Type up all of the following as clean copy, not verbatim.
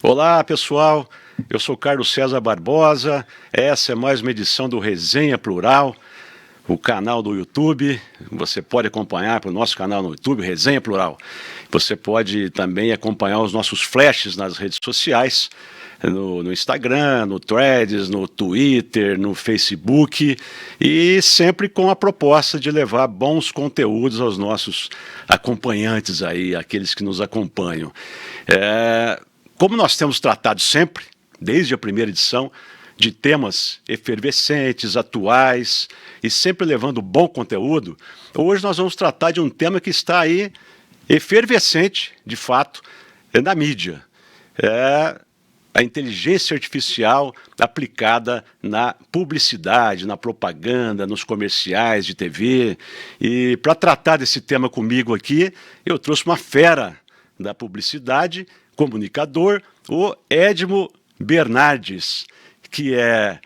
Olá, pessoal. Eu sou Carlos César Barbosa. Essa é mais uma edição do Resenha Plural, o canal do YouTube. Você pode acompanhar pelo nosso canal no YouTube, Resenha Plural. Você pode também acompanhar os nossos flashes nas redes sociais, no Instagram, no Threads, no Twitter, no Facebook, e sempre com a proposta de levar bons conteúdos aos nossos acompanhantes aí, aqueles que nos acompanham. Como nós temos tratado sempre, desde a primeira edição, de temas efervescentes, atuais e sempre levando bom conteúdo, hoje nós vamos tratar de um tema que está aí efervescente, de fato, na mídia. A inteligência artificial aplicada na publicidade, na propaganda, nos comerciais de TV. E para tratar desse tema comigo aqui, eu trouxe uma fera da publicidade, comunicador, o Edmo Bernardes, que é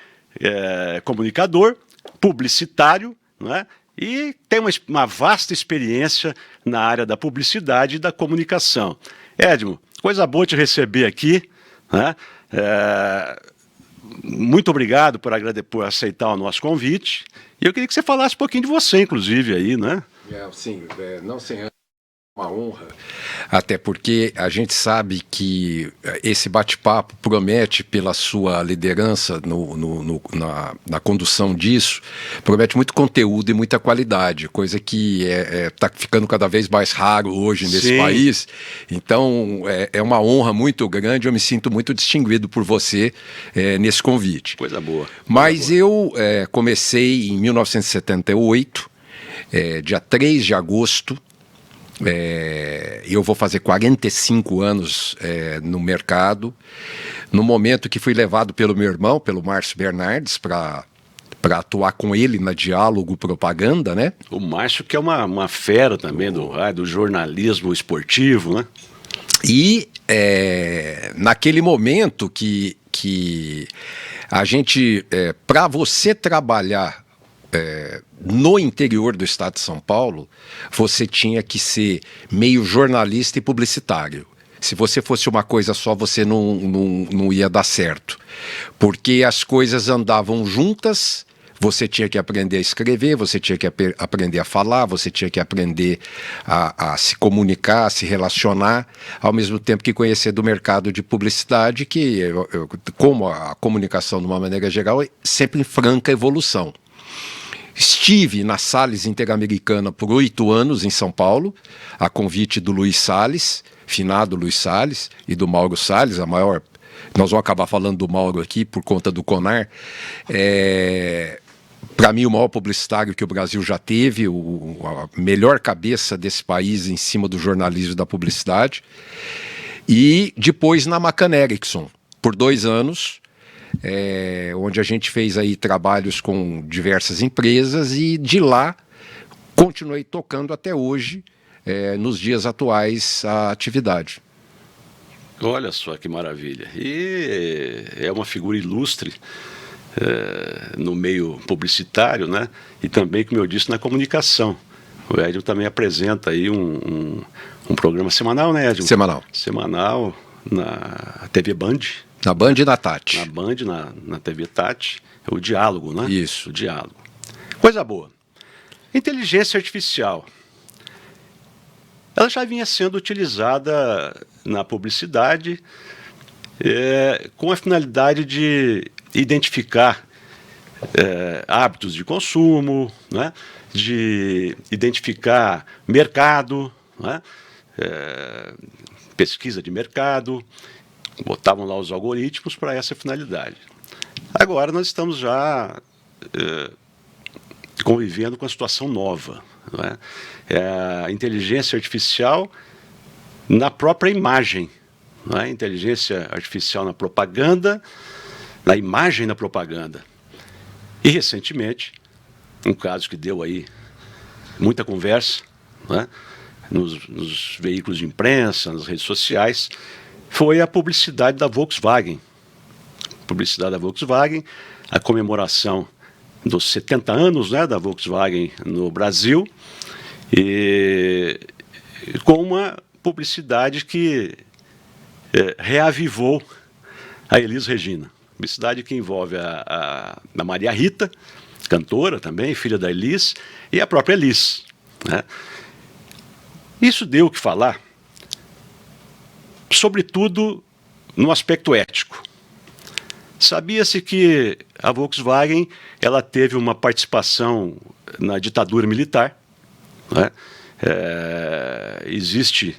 comunicador, publicitário, né, e tem uma vasta experiência na área da publicidade e da comunicação. Edmo, coisa boa te receber aqui, né? Muito obrigado por aceitar o nosso convite. E eu queria que você falasse um pouquinho de você, inclusive, aí, né? Sim, não sem uma honra, até porque a gente sabe que esse bate-papo promete, pela sua liderança na condução disso, promete muito conteúdo e muita qualidade, coisa que está ficando cada vez mais raro hoje nesse Sim. país. Então é uma honra muito grande, eu me sinto muito distinguido por você nesse convite. Coisa boa. Mas eu comecei em 1978, dia 3 de agosto. Eu vou fazer 45 anos no mercado, no momento que fui levado pelo meu irmão, pelo Márcio Bernardes, para atuar com ele na Diálogo Propaganda, né? O Márcio, que é uma fera também do jornalismo esportivo, né? E naquele momento que a gente, para você trabalhar no interior do estado de São Paulo, você tinha que ser meio jornalista e publicitário. Se você fosse uma coisa só, você não ia dar certo. Porque as coisas andavam juntas, você tinha que aprender a escrever, você tinha que aprender a falar, você tinha que aprender a se comunicar, a se relacionar, ao mesmo tempo que conhecer do mercado de publicidade, que, como a comunicação de uma maneira geral, é sempre em franca evolução. Estive na Salles Interamericana por 8 anos em São Paulo, a convite do Luiz Salles, finado Luiz Salles, e do Mauro Salles, a maior... Nós vamos acabar falando do Mauro aqui por conta do CONAR. Para mim, o maior publicitário que o Brasil já teve, a melhor cabeça desse país em cima do jornalismo e da publicidade. E depois na McCann Erickson, por 2 anos... onde a gente fez aí trabalhos com diversas empresas, e de lá continuei tocando até hoje, nos dias atuais, a atividade. Olha só que maravilha. E é uma figura ilustre no meio publicitário, né? E também, como eu disse, na comunicação. O Edmo também apresenta aí um programa semanal, né, Edmo? Semanal. Semanal na TV Band. Na Band e na Tati. Na Band, na TV Tati, é o Diálogo, né? Isso. O Diálogo. Coisa boa. Inteligência artificial. Ela já vinha sendo utilizada na publicidade com a finalidade de identificar hábitos de consumo, né? De identificar mercado, né? Pesquisa de mercado. Botavam lá os algoritmos para essa finalidade. Agora nós estamos já convivendo com a situação nova, não é? A inteligência artificial na própria imagem, não é? Inteligência artificial na propaganda, na imagem na propaganda. E recentemente, um caso que deu aí muita conversa, não é? Nos veículos de imprensa, nas redes sociais, foi a publicidade da Volkswagen. Publicidade da Volkswagen, a comemoração dos 70 anos, né, da Volkswagen no Brasil, e com uma publicidade que reavivou a Elis Regina. Publicidade que envolve a Maria Rita, cantora também, filha da Elis, e a própria Elis, né? Isso deu o que falar, sobretudo no aspecto ético. Sabia-se que a Volkswagen ela teve uma participação na ditadura militar, né? Existe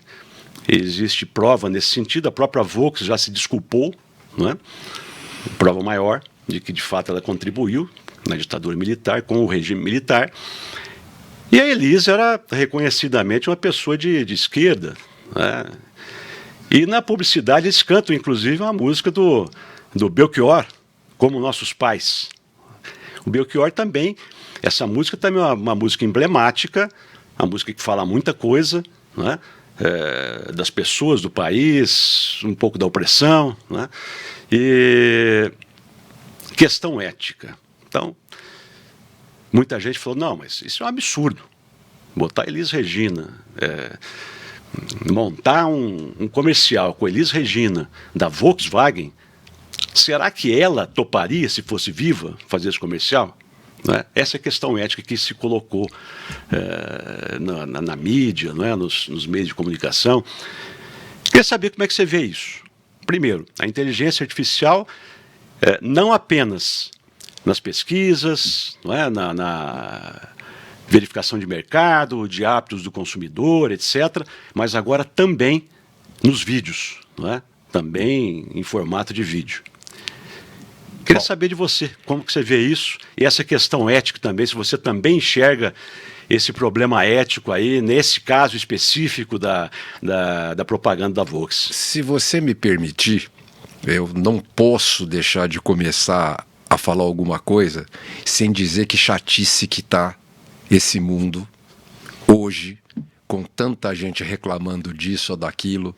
prova nesse sentido, a própria Volkswagen já se desculpou, né? Prova maior de que de fato ela contribuiu na ditadura militar, com o regime militar. E a Elis era reconhecidamente uma pessoa de esquerda, né? E na publicidade eles cantam, inclusive, uma música do Belchior, Como Nossos Pais. O Belchior também, essa música também é uma música emblemática, uma música que fala muita coisa, né? Das pessoas do país, um pouco da opressão, né? E questão ética. Então, muita gente falou, não, mas isso é um absurdo. Botar Elis Regina, montar um comercial com Elis Regina da Volkswagen, será que ela toparia, se fosse viva, fazer esse comercial? Né? Essa é a questão ética que se colocou na mídia, não é? nos meios de comunicação. Queria saber como é que você vê isso. Primeiro, a inteligência artificial, não apenas nas pesquisas, não é? na verificação de mercado, de hábitos do consumidor, etc., mas agora também nos vídeos, não é? Também em formato de vídeo. Queria saber de você, como que você vê isso, e essa questão ética também, se você também enxerga esse problema ético aí, nesse caso específico da propaganda da Volks. Se você me permitir, eu não posso deixar de começar a falar alguma coisa sem dizer que chatice que está esse mundo hoje, com tanta gente reclamando disso ou daquilo,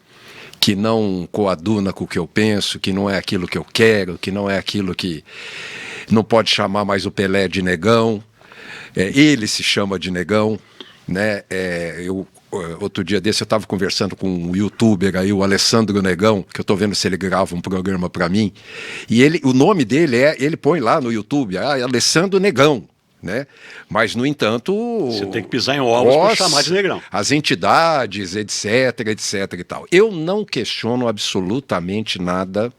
que não coaduna com o que eu penso, que não é aquilo que eu quero, que não é aquilo que... Não pode chamar mais o Pelé de negão, ele se chama de negão, né? Outro dia desse eu estava conversando com um youtuber aí, o Alessandro Negão, que eu estou vendo se ele grava um programa para mim, e o nome dele ele põe lá no YouTube, Alessandro Negão. Né? Mas, no entanto... Você tem que pisar em ovos para chamar de negrão. As entidades, etc, etc e tal. Eu não questiono absolutamente nada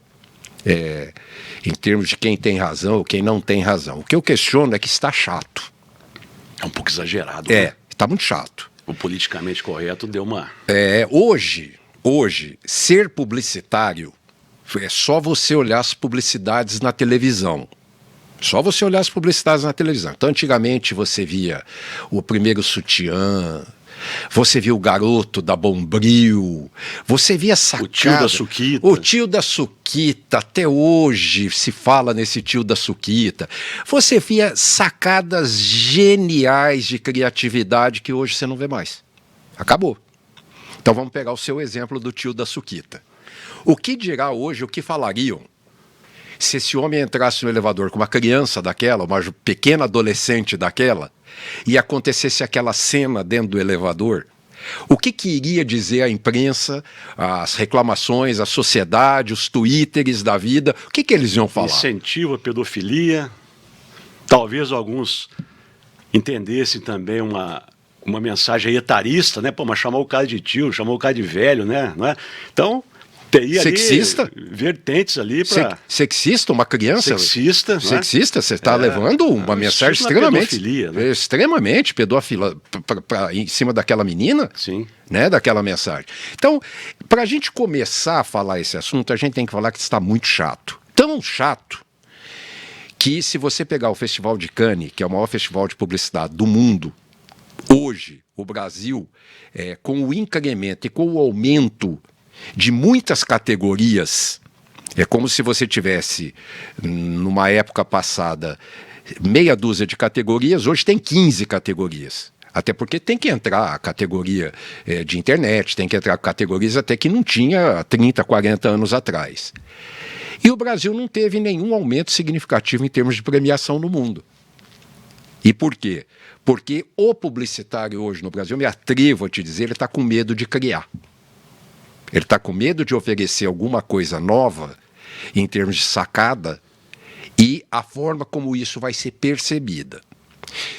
em termos de quem tem razão ou quem não tem razão. O que eu questiono é que está chato. É um pouco exagerado. Né? Está muito chato. O politicamente correto deu uma... Hoje, ser publicitário é só você olhar as publicidades na televisão. Só você olhar as publicidades na televisão. Então, antigamente, você via o primeiro sutiã, você via o garoto da Bombril, você via sacada... O tio da Suquita. O tio da Suquita, até hoje se fala nesse tio da Suquita. Você via sacadas geniais de criatividade que hoje você não vê mais. Acabou. Então, vamos pegar o seu exemplo do tio da Suquita. O que dirá hoje, o que falariam se esse homem entrasse no elevador com uma criança daquela, uma pequena adolescente daquela, e acontecesse aquela cena dentro do elevador? O que iria dizer a imprensa, as reclamações, a sociedade, os twitters da vida? O que eles iam falar? Incentivo à pedofilia. Talvez alguns entendessem também uma mensagem etarista, né? Pô, mas chamou o cara de tio, chamou o cara de velho, né? Não é? Então... teria sexista? Ali vertentes ali para... Sexista, uma criança? Sexista. Sexista, você está levando uma mensagem extremamente... Pedofilia, né? Extremamente pedófila em cima daquela menina? Sim. Né, daquela mensagem. Então, para a gente começar a falar esse assunto, a gente tem que falar que está muito chato. Tão chato que, se você pegar o Festival de Cannes, que é o maior festival de publicidade do mundo, hoje, o Brasil, com o incremento e com o aumento de muitas categorias, é como se você tivesse, numa época passada, meia dúzia de categorias, hoje tem 15 categorias. Até porque tem que entrar a categoria de internet, tem que entrar categorias até que não tinha 30, 40 anos atrás. E o Brasil não teve nenhum aumento significativo em termos de premiação no mundo. E por quê? Porque o publicitário hoje no Brasil, me atrevo a te dizer, ele está com medo de criar. Ele está com medo de oferecer alguma coisa nova em termos de sacada e a forma como isso vai ser percebida.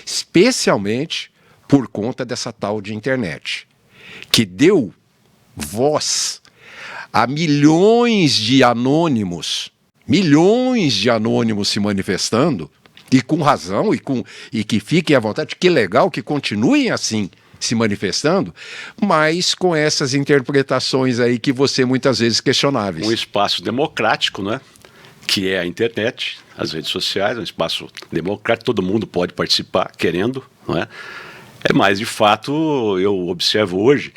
Especialmente por conta dessa tal de internet, que deu voz a milhões de anônimos se manifestando, e com razão, e que fiquem à vontade, que legal, que continuem assim se manifestando, mas com essas interpretações aí que você muitas vezes questionáveis. Um espaço democrático, né? Que é a internet, as redes sociais, um espaço democrático, todo mundo pode participar, querendo, não é? Mas, de fato, eu observo hoje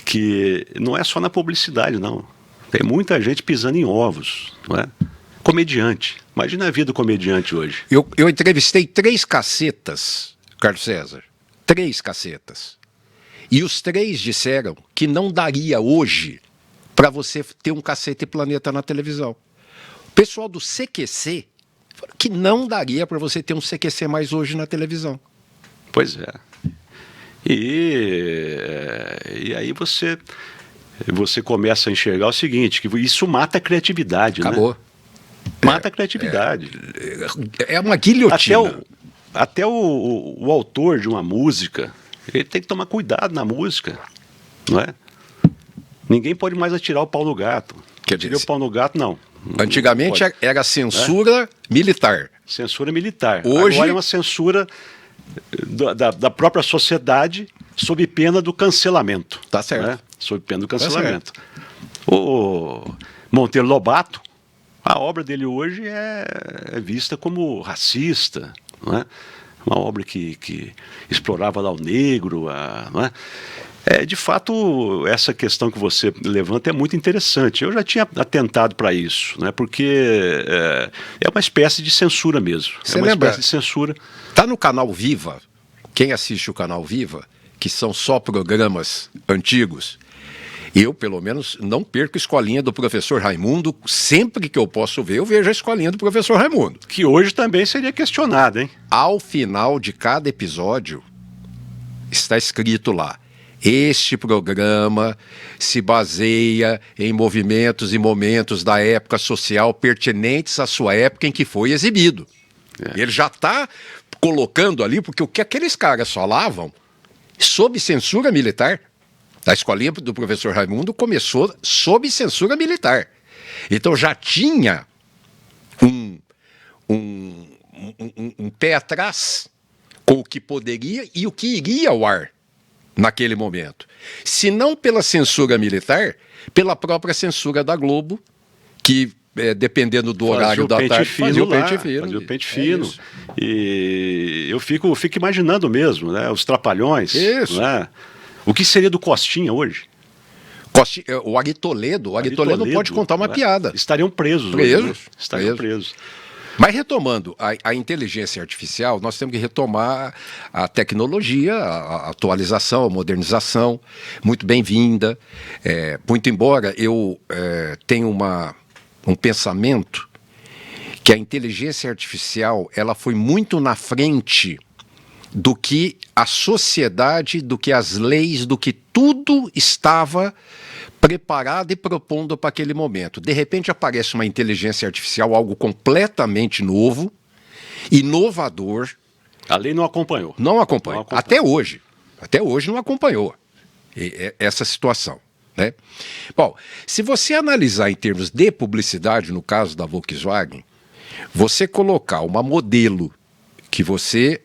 que não é só na publicidade, não. Tem muita gente pisando em ovos, não é? Comediante. Imagina a vida do comediante hoje. Eu entrevistei 3 cacetas, Carlos César. 3 cacetas. E os 3 disseram que não daria hoje para você ter um Cacete Planeta na televisão. O pessoal do CQC falou que não daria para você ter um CQC mais hoje na televisão. Pois é. E aí você começa a enxergar o seguinte, que isso mata a criatividade, Acabou. Né? Mata a criatividade. É uma guilhotina. Até o autor de uma música, ele tem que tomar cuidado na música, não é? Ninguém pode mais atirar o pau no gato. Quer dizer, o pau no gato, não. Antigamente não era censura militar. Censura militar. Hoje Agora é uma censura da própria sociedade sob pena do cancelamento. Tá certo. Né? Sob pena do cancelamento. O Monteiro Lobato, a obra dele hoje é vista como racista, não é? Uma obra que explorava lá o negro, não é? De fato, essa questão que você levanta é muito interessante. Eu já tinha atentado para isso, né? Porque é uma espécie de censura mesmo. Você é uma lembra? Espécie de censura. Tá no canal Viva, quem assiste o canal Viva, que são só programas antigos, eu, pelo menos, não perco a escolinha do professor Raimundo. Sempre que eu posso ver, eu vejo a escolinha do professor Raimundo. Que hoje também seria questionada, hein? Ao final de cada episódio, está escrito lá: este programa se baseia em movimentos e momentos da época social pertinentes à sua época em que foi exibido. Ele já está colocando ali, porque o que aqueles caras falavam, sob censura militar. A escolinha do professor Raimundo começou sob censura militar. Então já tinha um pé atrás com o que poderia e o que iria ao ar naquele momento. Se não pela censura militar, pela própria censura da Globo, que dependendo do horário da tarde, fazia o pente fino. Fazia o pente fino. E eu fico imaginando mesmo, né? Os Trapalhões. Isso. Né? O que seria do Costinha hoje? O Ari Toledo não pode contar uma piada. Estariam presos. Presos. Hoje, né? Estariam presos. Mas retomando, a inteligência artificial, nós temos que retomar a tecnologia, a atualização, a modernização, muito bem-vinda. Muito embora eu tenha um pensamento que a inteligência artificial ela foi muito na frente do que a sociedade, do que as leis, do que tudo estava preparado e propondo para aquele momento. De repente aparece uma inteligência artificial, algo completamente novo, inovador. A lei não acompanhou. Não acompanhou. Até hoje não acompanhou essa situação. Né? Bom, se você analisar em termos de publicidade, no caso da Volkswagen, você colocar uma modelo que você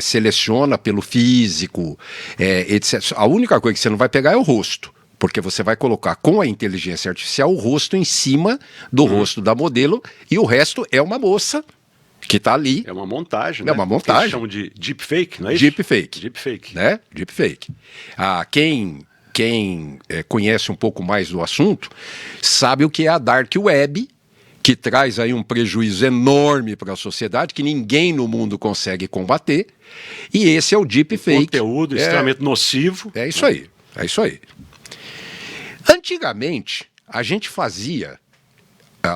seleciona pelo físico, etc. A única coisa que você não vai pegar é o rosto, porque você vai colocar com a inteligência artificial o rosto em cima do rosto da modelo e o resto é uma moça que está ali. É uma montagem, né? É uma montagem. Eles chamam de deepfake, não é isso? Deepfake. Deepfake. Né? Deepfake. Quem conhece um pouco mais do assunto sabe o que é a Dark Web, que traz aí um prejuízo enorme para a sociedade, que ninguém no mundo consegue combater, e esse é o deepfake. Conteúdo extremamente nocivo. É isso aí, é isso aí. Antigamente, a gente fazia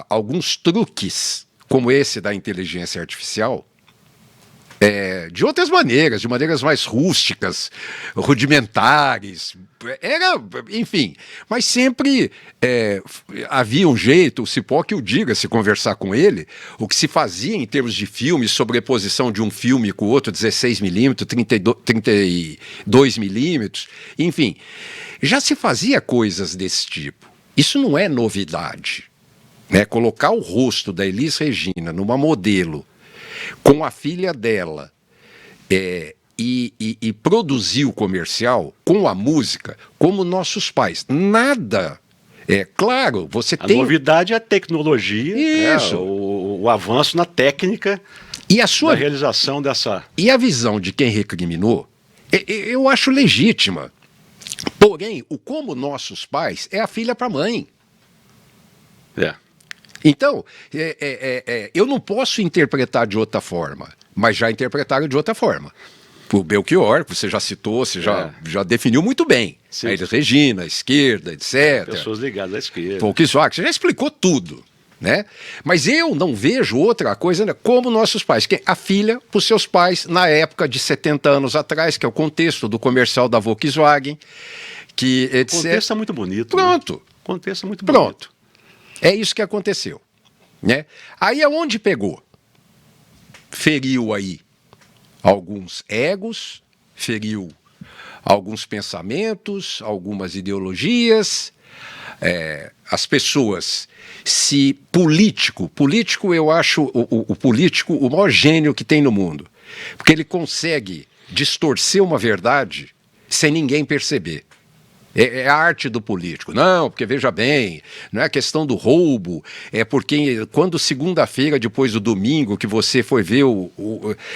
alguns truques, como esse da inteligência artificial, de outras maneiras, de maneiras mais rústicas, rudimentares, enfim, mas sempre havia um jeito, o Cipó que o diga, se conversar com ele, o que se fazia em termos de filmes, sobreposição de um filme com o outro, 16mm, 32mm, enfim, já se fazia coisas desse tipo. Isso não é novidade, né? Colocar o rosto da Elis Regina numa modelo com a filha dela e produzir o comercial com a música como nossos pais. Nada. Claro, você A tem... novidade é a tecnologia, Isso. O avanço na técnica E a da sua... realização dessa... E a visão de quem recriminou, eu acho legítima. Porém, o como nossos pais é a filha para a mãe. Então, eu não posso interpretar de outra forma, mas já interpretaram de outra forma. O Belchior, que você já citou, você já definiu muito bem. Sim. A Elis Regina, a esquerda, etc. Pessoas ligadas à esquerda. Volkswagen, você já explicou tudo, né? Mas eu não vejo outra coisa, né, como nossos pais. Que a filha, para os seus pais, na época de 70 anos atrás, que é o contexto do comercial da Volkswagen, que etc. O contexto é muito bonito. Pronto. Né? O contexto é muito Pronto. bonito. É isso que aconteceu, né? Aí aonde pegou? Feriu aí alguns egos, feriu alguns pensamentos, algumas ideologias. As pessoas, se político eu acho o político o maior gênio que tem no mundo, porque ele consegue distorcer uma verdade sem ninguém perceber. É a arte do político. Não, porque veja bem, não é a questão do roubo, é porque quando segunda-feira, depois do domingo, que você foi ver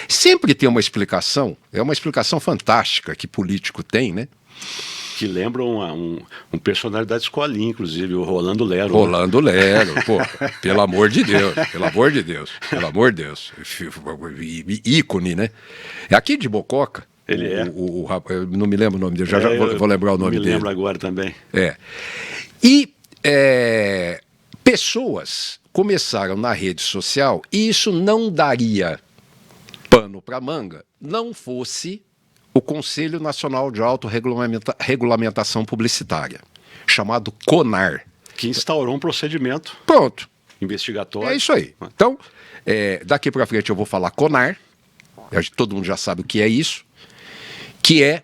sempre tem uma explicação, é uma explicação fantástica que político tem, né? Que lembra um personagem da escolinha, inclusive, o Rolando Lero. Rolando Lero, pô, pelo amor de Deus, pelo amor de Deus, pelo amor de Deus. Ícone, né? É aqui de Mococa. Ele eu não me lembro o nome dele, já vou lembrar o nome dele. Me lembro agora também. E pessoas começaram na rede social, e isso não daria pano para manga, não fosse o Conselho Nacional de Autorregulamentação Publicitária, chamado CONAR. Que instaurou um procedimento Pronto. investigatório. É isso aí. Então, daqui para frente eu vou falar CONAR, todo mundo já sabe o que é isso, que é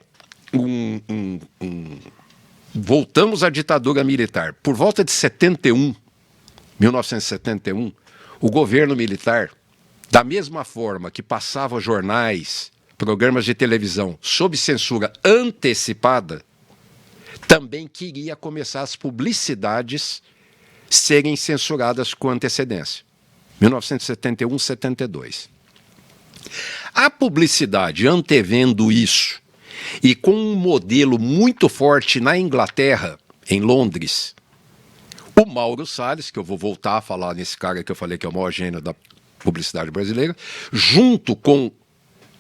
voltamos à ditadura militar. Por volta de 1971, o governo militar, da mesma forma que passava jornais, programas de televisão sob censura antecipada, também queria começar as publicidades serem censuradas com antecedência. 1971, 72. A publicidade antevendo isso, e com um modelo muito forte na Inglaterra, em Londres, o Mauro Salles, que eu vou voltar a falar nesse cara que eu falei que é o maior gênio da publicidade brasileira, junto com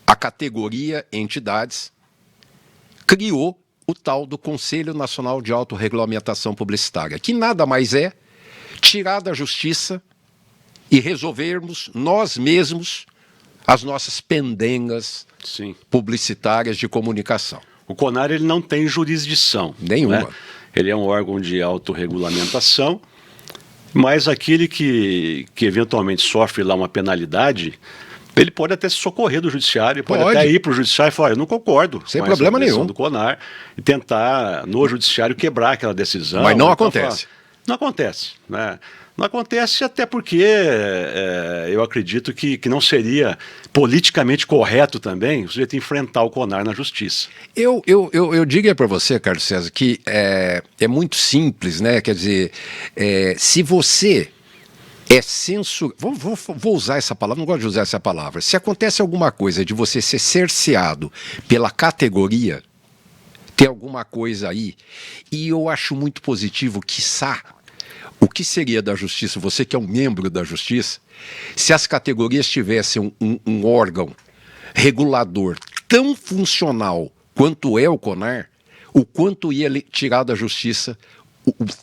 a categoria entidades, criou o tal do Conselho Nacional de Autorregulamentação Publicitária, que nada mais é tirar da justiça e resolvermos nós mesmos as nossas pendengas publicitárias de comunicação. O CONAR ele não tem jurisdição. Nenhuma. Né? Ele é um órgão de autorregulamentação, mas aquele que eventualmente sofre lá uma penalidade, ele pode até se socorrer do judiciário, pode até ir para o judiciário e falar, eu não concordo sem com problema essa decisão nenhum do CONAR, e tentar no judiciário quebrar aquela decisão. Mas não então, acontece. Não acontece, né? Não acontece até porque eu acredito que não seria politicamente correto também o sujeito enfrentar o CONAR na justiça. Eu digo para você, Carlos César, que é muito simples, né? Quer dizer, se você é censura... Vou usar essa palavra, não gosto de usar essa palavra. Se acontece alguma coisa de você ser cerceado pela categoria, tem alguma coisa aí, e eu acho muito positivo, quiçá, o que seria da justiça, você que é um membro da justiça, se as categorias tivessem um órgão regulador tão funcional quanto é o CONAR, o quanto ia tirar da justiça,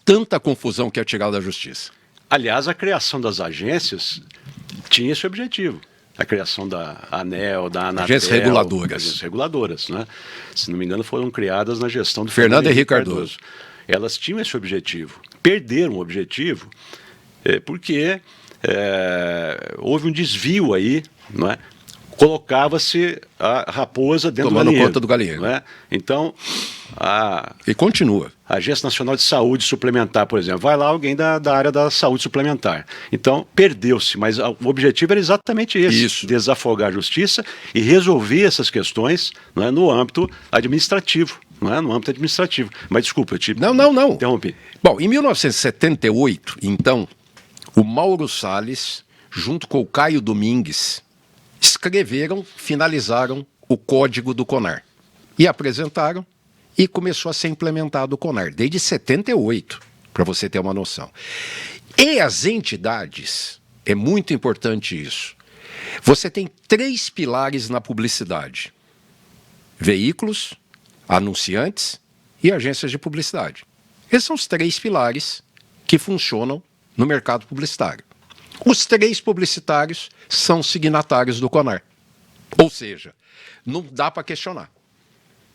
tanta confusão que ia tirar da justiça. Aliás, a criação das agências tinha esse objetivo. a criação da ANEEL, da Anatel. Agências reguladoras. Agências reguladoras, né? Se não me engano, foram criadas na gestão do Fernando Henrique Cardoso. Elas tinham esse objetivo. Perderam o objetivo porque houve um desvio aí, não é? Colocava-se a raposa dentro do galinheiro. Tomando conta do galinheiro. Não é? Então, e continua. A Agência Nacional de Saúde Suplementar, por exemplo, vai lá alguém da área da saúde suplementar. Então, perdeu-se, mas o objetivo era exatamente esse: Isso. Desafogar a justiça e resolver essas questões, não é, no âmbito administrativo. Não é? No âmbito administrativo. Mas desculpa, eu te Não. interrompi. Bom, em 1978, então, o Mauro Salles, junto com o Caio Domingues, finalizaram o código do CONAR e apresentaram, e começou a ser implementado o CONAR, desde 78, para você ter uma noção. E as entidades, é muito importante isso, você tem 3 pilares na publicidade: veículos, anunciantes e agências de publicidade. Esses são os 3 pilares que funcionam no mercado publicitário. Os 3 publicitários são signatários do CONAR. Ou seja, não dá para questionar.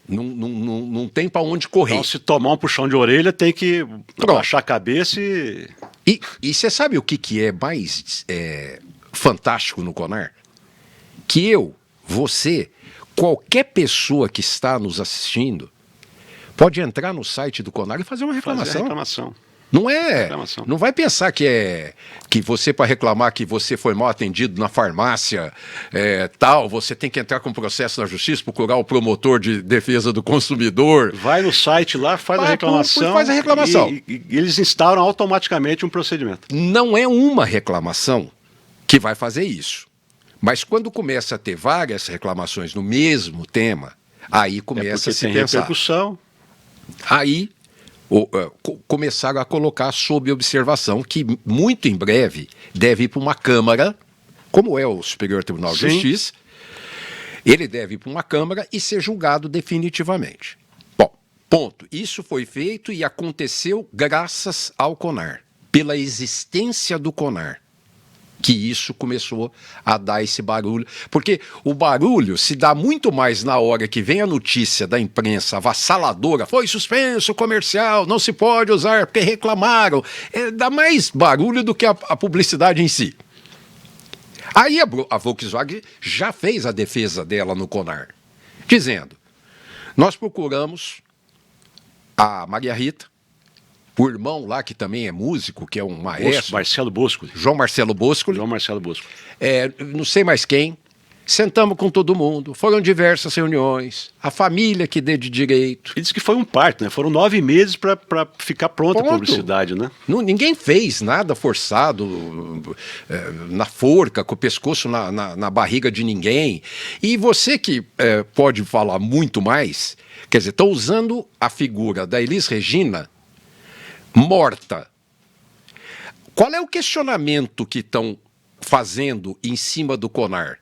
Não tem para onde correr. Então, se tomar um puxão de orelha, tem que baixar a cabeça e... E você sabe o que é mais fantástico no CONAR? Que você, qualquer pessoa que está nos assistindo, pode entrar no site do CONAR e fazer uma reclamação. Não vai pensar que você, para reclamar que você foi mal atendido na farmácia, você tem que entrar com processo na justiça, procurar o promotor de defesa do consumidor. Vai no site lá, faz a reclamação. Faz a reclamação. E eles instauram automaticamente um procedimento. Não é uma reclamação que vai fazer isso. Mas quando começa a ter várias reclamações no mesmo tema, aí começa a se pensar. Repercussão. Aí começaram a colocar sob observação que muito em breve deve ir para uma Câmara, como é o Superior Tribunal de Justiça, ele deve ir para uma Câmara e ser julgado definitivamente. Bom, ponto. Isso foi feito e aconteceu graças ao CONAR, pela existência do CONAR, que isso começou a dar esse barulho. Porque o barulho se dá muito mais na hora que vem a notícia da imprensa avassaladora: foi suspenso o comercial, não se pode usar porque reclamaram. Dá mais barulho do que a publicidade em si. Aí a Volkswagen já fez a defesa dela no CONAR, dizendo: nós procuramos a Maria Rita, o irmão lá, que também é músico, que é um maestro. Marcelo Bosco. João Marcelo Bosco. Não sei mais quem. Sentamos com todo mundo. Foram diversas reuniões. A família que dê de direito. E disse que foi um parto, né? Foram 9 meses para ficar pronta a publicidade, né? Ninguém fez nada forçado, na forca, com o pescoço na barriga de ninguém. E você que pode falar muito mais, quer dizer, estou usando a figura da Elis Regina morta. Qual é o questionamento que estão fazendo em cima do CONAR?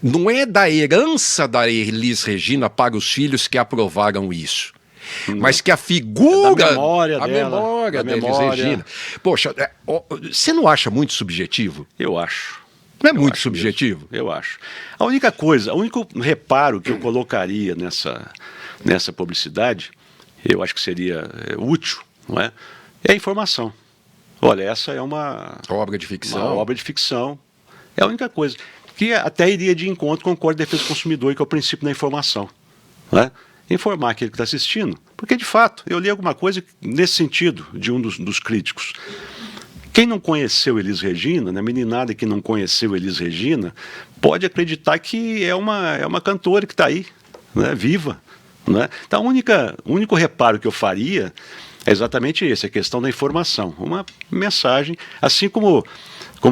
Não é da herança da Elis Regina para os filhos que aprovaram isso, mas que a figura, da memória a dela, memória da Elis Regina. Poxa, você não acha muito subjetivo? Eu acho. Não é muito subjetivo? Mesmo. Eu acho. A única coisa, o único reparo que eu colocaria nessa publicidade, eu acho que seria útil, não é? É a informação. Olha, essa é uma obra de ficção. Uma obra de ficção. É a única coisa. Que até iria de encontro com o Código de Defesa do Consumidor, que é o princípio da informação. Não é? Informar aquele que está assistindo. Porque, de fato, eu li alguma coisa nesse sentido, de um dos críticos. Quem não conheceu Elis Regina, né, meninada que não conheceu Elis Regina, pode acreditar que é uma cantora que está aí, né, viva. Né? Então, o único reparo que eu faria é exatamente esse, a questão da informação. Uma mensagem, assim como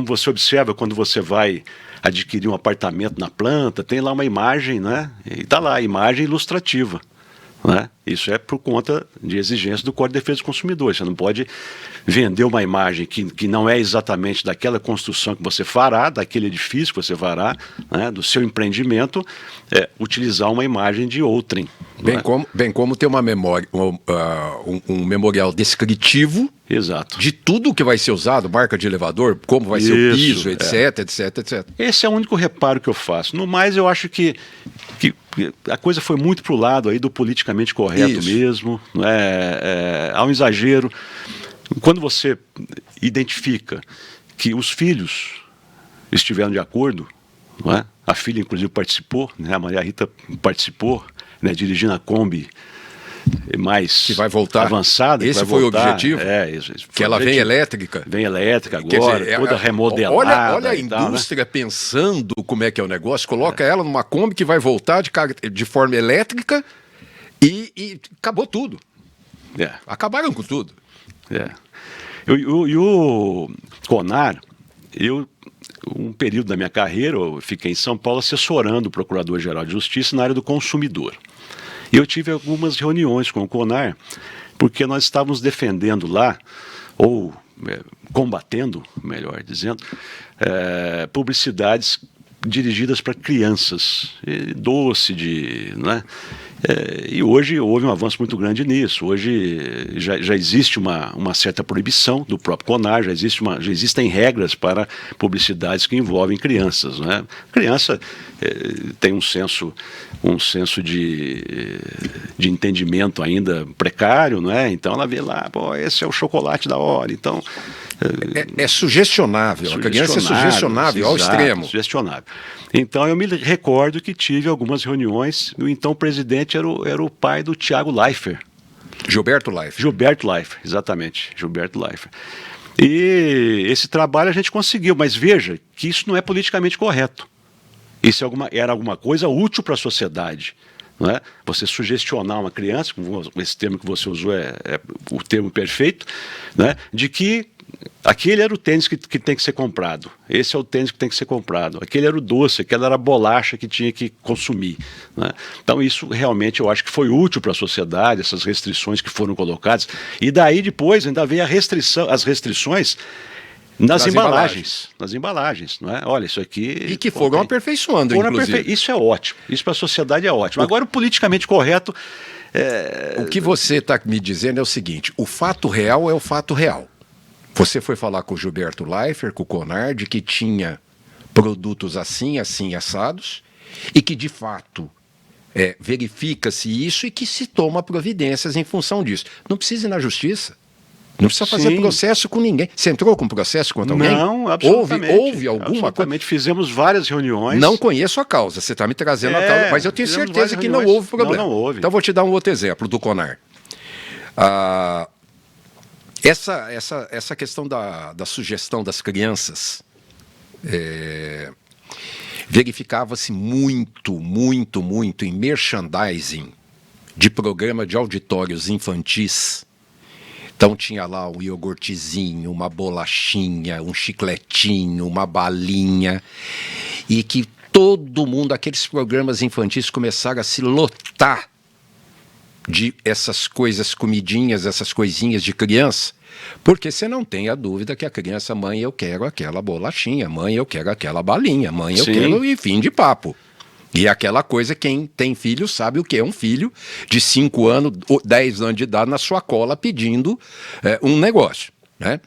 você observa quando você vai adquirir um apartamento na planta, tem lá uma imagem, né? E está lá, a imagem ilustrativa. Né? Isso é por conta de exigência do Código de Defesa do Consumidor. Você não pode vender uma imagem que não é exatamente daquela construção que você fará, daquele edifício que você fará, né, do seu empreendimento, utilizar uma imagem de outrem. Bem como ter uma memória, um memorial descritivo. Exato. De tudo que vai ser usado, marca de elevador, como vai ser o piso, etc, etc. Esse é o único reparo que eu faço. No mais, eu acho que a coisa foi muito pro lado aí do politicamente correto mesmo. Há um exagero. Quando você identifica que os filhos estiveram de acordo, não é? A filha, inclusive, participou, né? A Maria Rita participou, né? Dirigindo a Kombi mais que vai voltar avançada. Esse foi voltar. O objetivo? Isso que ela vem elétrica? Vem elétrica agora, dizer, toda remodelada. Olha a indústria, né? Pensando como é que é o negócio, coloca ela numa Kombi que vai voltar de forma elétrica e acabou tudo. Acabaram com tudo. E o Conar, um período da minha carreira, eu fiquei em São Paulo assessorando o Procurador-Geral de Justiça na área do consumidor. E eu tive algumas reuniões com o Conar, porque nós estávamos defendendo lá, ou combatendo, melhor dizendo, publicidades dirigidas para crianças, doce, né? E hoje houve um avanço muito grande nisso. Hoje já existe uma certa proibição do próprio Conar, já existem regras para publicidades que envolvem crianças, né? Criança tem um senso de entendimento ainda precário, não é? Então ela vê lá, esse é o chocolate da hora, então... É sugestionável, a criança é sugestionável ao extremo. Sugestionável. Então eu me recordo que tive algumas reuniões, o então presidente era o pai do Thiago Leifert. Gilberto Leifert. Gilberto Leifert, exatamente, Gilberto Leifert. E esse trabalho a gente conseguiu, mas veja que isso não é politicamente correto. Isso era alguma coisa útil para a sociedade. Não é? Você sugestionar uma criança, esse termo que você usou é o termo perfeito, né? De que aquele era o tênis que tem que ser comprado, esse é o tênis que tem que ser comprado, aquele era o doce, aquela era a bolacha que tinha que consumir, né? Então isso realmente eu acho que foi útil para a sociedade, essas restrições que foram colocadas, e daí depois ainda veio as restrições nas embalagens, não é? Olha, isso aqui... E que foram aperfeiçoando, inclusive. Isso é ótimo, isso para a sociedade é ótimo. Agora o politicamente correto... O que você está me dizendo é o seguinte, o fato real é o fato real. Você foi falar com o Gilberto Leifert, com o Conar, de que tinha produtos assim, assados, e que de fato verifica-se isso e que se toma providências em função disso. Não precisa ir na justiça. Não precisa fazer processo com ninguém. Você entrou com processo contra alguém? Não, absolutamente. Houve alguma coisa? Fizemos várias reuniões. Não conheço a causa, você está me trazendo a causa, mas eu tenho certeza que não houve problema. Não houve. Então vou te dar um outro exemplo do Conar. Essa questão da sugestão das crianças verificava-se muito em merchandising de programa de auditórios infantis. Então tinha lá um iogurtezinho, uma bolachinha, um chicletinho, uma balinha, e que todo mundo, aqueles programas infantis começaram a se lotar de essas coisas, comidinhas, essas coisinhas de criança, porque você não tem a dúvida que a criança, mãe, eu quero aquela bolachinha, mãe, eu quero aquela balinha, mãe, eu quero, e fim de papo. E aquela coisa, quem tem filho sabe o que é um filho de 5 anos, 10 anos de idade na sua cola pedindo um negócio, né?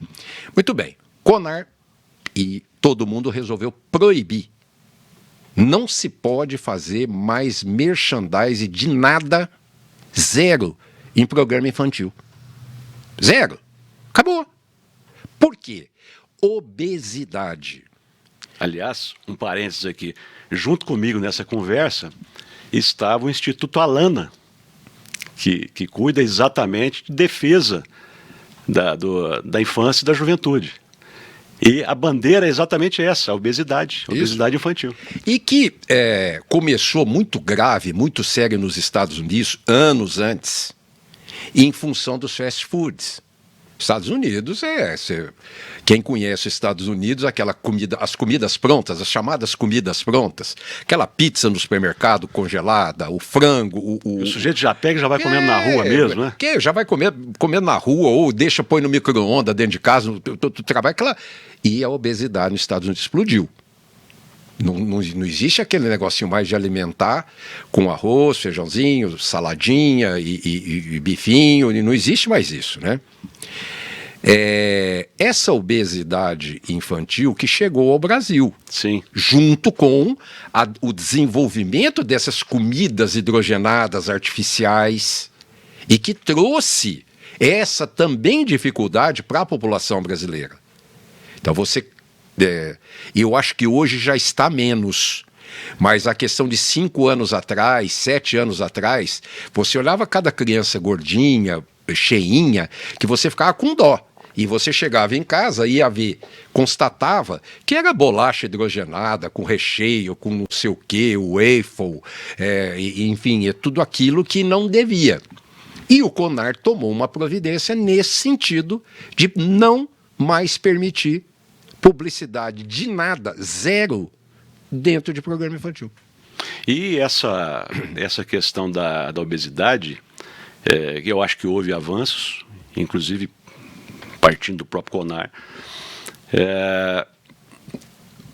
Muito bem, Conar e todo mundo resolveu proibir. Não se pode fazer mais merchandising de nada, zero, em programa infantil. Zero. Acabou. Por quê? Obesidade. Aliás, um parênteses aqui, junto comigo nessa conversa estava o Instituto Alana, que cuida exatamente de defesa da infância e da juventude. E a bandeira é exatamente essa, a obesidade infantil. E que começou muito grave, muito sério nos Estados Unidos, anos antes, em função dos fast foods. Estados Unidos quem conhece os Estados Unidos, as comidas prontas, as chamadas comidas prontas, aquela pizza no supermercado congelada, o frango, o sujeito já pega e já vai comendo na rua mesmo, né? Que já vai comendo na rua ou põe no micro-ondas dentro de casa, no trabalho, e a obesidade nos Estados Unidos explodiu. Não existe aquele negocinho mais de alimentar com arroz, feijãozinho, saladinha e bifinho, não existe mais isso, né? Essa obesidade infantil que chegou ao Brasil, sim, junto com o desenvolvimento dessas comidas hidrogenadas artificiais e que trouxe essa também dificuldade para a população brasileira. Então eu acho que hoje já está menos, mas a questão de 5 anos atrás, 7 anos atrás, você olhava cada criança gordinha, cheinha, que você ficava com dó. E você chegava em casa, ia ver, constatava que era bolacha hidrogenada, com recheio, com não sei o quê, waffle, enfim, tudo aquilo que não devia. E o CONAR tomou uma providência nesse sentido de não mais permitir publicidade de nada, zero, dentro de programa infantil. E essa questão da obesidade, eu acho que houve avanços, inclusive partindo do próprio CONAR.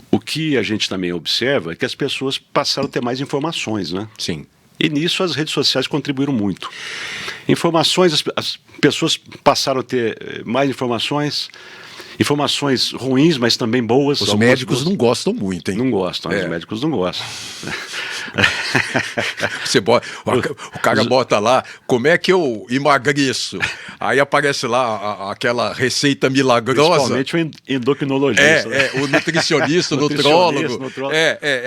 O que a gente também observa é que as pessoas passaram a ter mais informações, né? Sim. E nisso as redes sociais contribuíram muito. Informações, as pessoas passaram a ter mais informações ruins, mas também boas. Os médicos não gostam muito, hein? Não gostam, os médicos não gostam. O cara bota lá, como é que eu emagreço? Aí aparece lá aquela receita milagrosa. Principalmente o endocrinologista. O nutricionista, o nutrólogo.